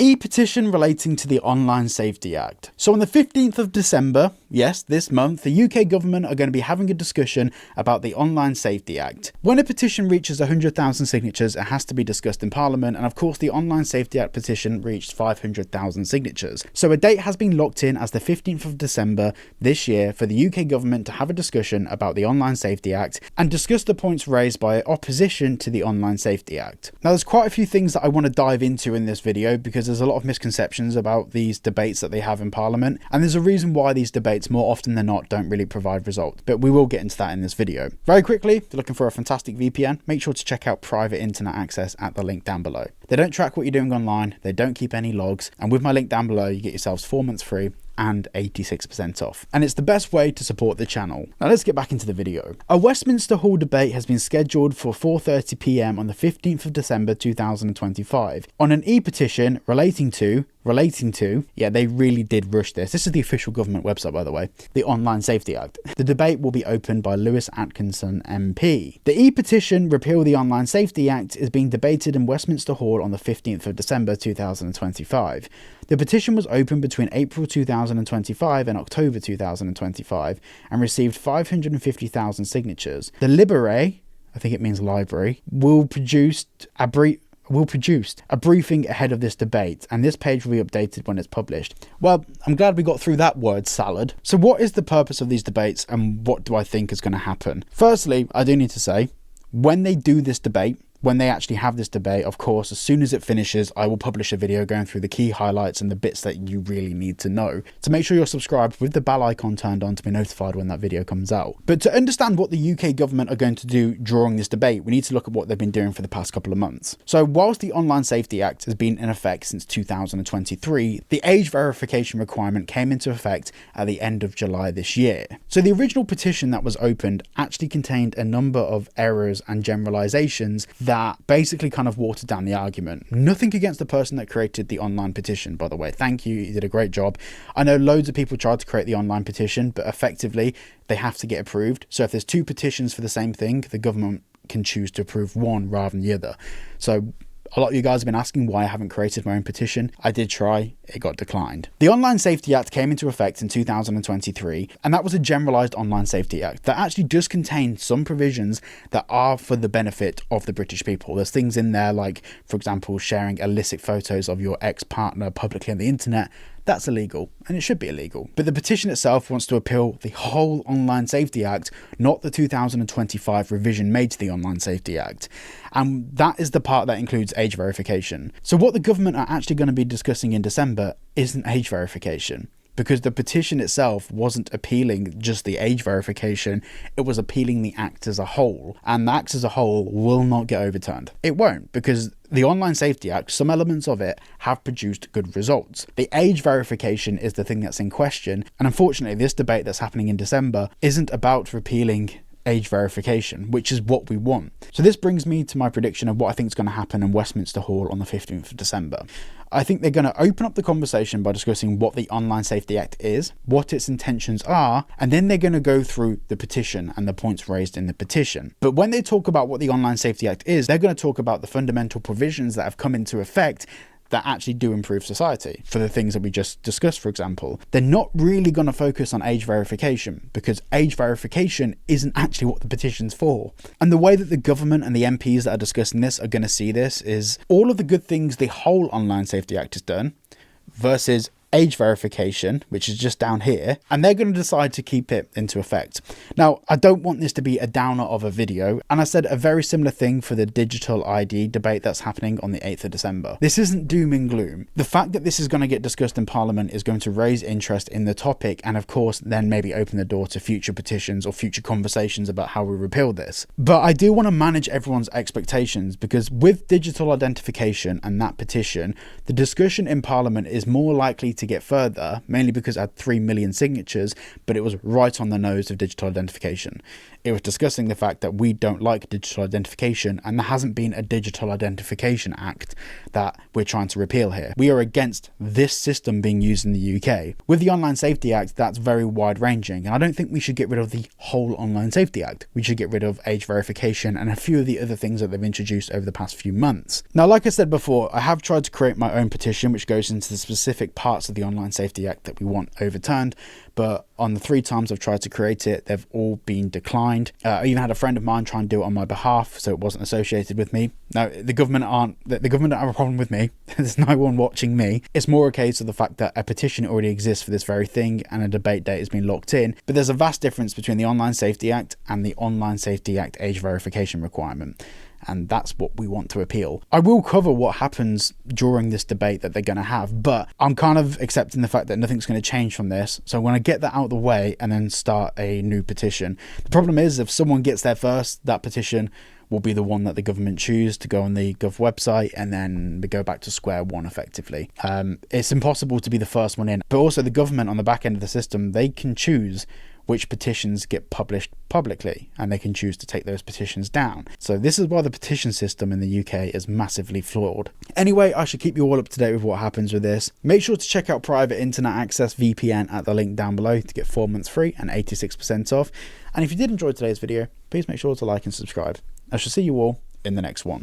E-petition relating to the Online Safety Act. So on the 15th of December, yes, this month, the UK government are going to be having a discussion about the Online Safety Act. When a petition reaches 100,000 signatures, it has to be discussed in Parliament, and of course the Online Safety Act petition reached 500,000 signatures. So a date has been locked in as the 15th of December this year for the UK government to have a discussion about the Online Safety Act and discuss the points raised by opposition to the Online Safety Act. Now there's quite a few things that I want to dive into in this video because there's a lot of misconceptions about these debates that they have in Parliament, and there's a reason why these debates more often than not don't really provide results, but we will get into that in this video. Very quickly, if you're looking for a fantastic VPN, make sure to check out private internet access at the link down below. They don't track what you're doing online, they don't keep any logs, and with my link down below you get yourselves 4 months free and 86% off. And it's the best way to support the channel. Now let's get back into the video. A Westminster Hall debate has been scheduled for 4:30 PM on the 15th of December 2025 on an e-petition relating to, yeah, they really did rush this. This is the official government website, by the way, the Online Safety Act. The debate will be opened by Lewis Atkinson MP. The e-petition Repeal the Online Safety Act is being debated in Westminster Hall on the 15th of December 2025. The petition was opened between April 2025 and October 2025 and received 550,000 signatures. The Libere, I think it means library, will produce a briefing ahead of this debate, and this page will be updated when it's published. Well, I'm glad we got through that word salad. So what is the purpose of these debates and what do I think is going to happen? Firstly, I do need to say, when they do this debate, when they actually have this debate, of course, as soon as it finishes, I will publish a video going through the key highlights and the bits that you really need to know. So make sure you're subscribed with the bell icon turned on to be notified when that video comes out. But to understand what the UK government are going to do during this debate, we need to look at what they've been doing for the past couple of months. So whilst the Online Safety Act has been in effect since 2023, the age verification requirement came into effect at the end of July this year. So the original petition that was opened actually contained a number of errors and generalizations that basically kind of watered down the argument. Nothing against the person that created the online petition, by the way. Thank you, you did a great job. I know loads of people tried to create the online petition, but effectively they have to get approved. So if there's two petitions for the same thing, the government can choose to approve one rather than the other. So a lot of you guys have been asking why I haven't created my own petition. I did try, it got declined. The Online Safety Act came into effect in 2023, and that was a generalised Online Safety Act that actually does contain some provisions that are for the benefit of the British people. There's things in there like, for example, sharing illicit photos of your ex-partner publicly on the internet. That's illegal, and it should be illegal. But the petition itself wants to appeal the whole Online Safety Act, not the 2025 revision made to the Online Safety Act. And that is the part that includes age verification. So what the government are actually going to be discussing in December isn't age verification, because the petition itself wasn't appealing just the age verification, it was appealing the act as a whole. And the act as a whole will not get overturned. It won't, because the Online Safety Act, some elements of it have produced good results. The age verification is the thing that's in question, and unfortunately this debate that's happening in December isn't about repealing age verification, which is what we want. So this brings me to my prediction of what I think is going to happen in Westminster Hall on the 15th of December. I think they're going to open up the conversation by discussing what the Online Safety Act is, what its intentions are, and then they're going to go through the petition and the points raised in the petition. But when they talk about what the Online Safety Act is, they're going to talk about the fundamental provisions that have come into effect that actually do improve society. For the things that we just discussed, for example, they're not really going to focus on age verification, because age verification isn't actually what the petition's for. And the way that the government and the MPs that are discussing this are going to see this is all of the good things the whole Online Safety Act has done versus age verification, which is just down here, and they're going to decide to keep it into effect. Now, I don't want this to be a downer of a video, and I said a very similar thing for the digital ID debate that's happening on the 8th of December. This isn't doom and gloom. The fact that this is going to get discussed in Parliament is going to raise interest in the topic, and of course then maybe open the door to future petitions or future conversations about how we repeal this. But I do want to manage everyone's expectations, because with digital identification and that petition, the discussion in Parliament is more likely to get further, mainly because it had 3 million signatures, but it was right on the nose of digital identification. It was discussing the fact that we don't like digital identification, and there hasn't been a Digital Identification Act that we're trying to repeal here. We are against this system being used in the UK. With the Online Safety Act, that's very wide-ranging, and I don't think we should get rid of the whole Online Safety Act. We should get rid of age verification and a few of the other things that they've introduced over the past few months. Now, like I said before, I have tried to create my own petition, which goes into the specific parts of the Online Safety Act that we want overturned, but on the 3 times I've tried to create it, they've all been declined. I even had a friend of mine try and do it on my behalf, so it wasn't associated with me. Now, the government don't have a problem with me. There's no one watching me. It's more a case of the fact that a petition already exists for this very thing and a debate date has been locked in. But there's a vast difference between the Online Safety Act and the Online Safety Act age verification requirement. And that's what we want to appeal. I will cover what happens during this debate that they're going to have, but I'm kind of accepting the fact that nothing's going to change from this. So I'm going to get that out of the way and then start a new petition. The problem is, if someone gets there first, that petition will be the one that the government choose to go on the Gov website, and then we go back to square one effectively. It's impossible to be the first one in, but also the government on the back end of the system, they can choose which petitions get published publicly, and they can choose to take those petitions down. So this is why the petition system in the UK is massively flawed. Anyway, I should keep you all up to date with what happens with this. Make sure to check out Private Internet Access VPN at the link down below to get 4 months free and 86% off. And if you did enjoy today's video, please make sure to like and subscribe. I shall see you all in the next one.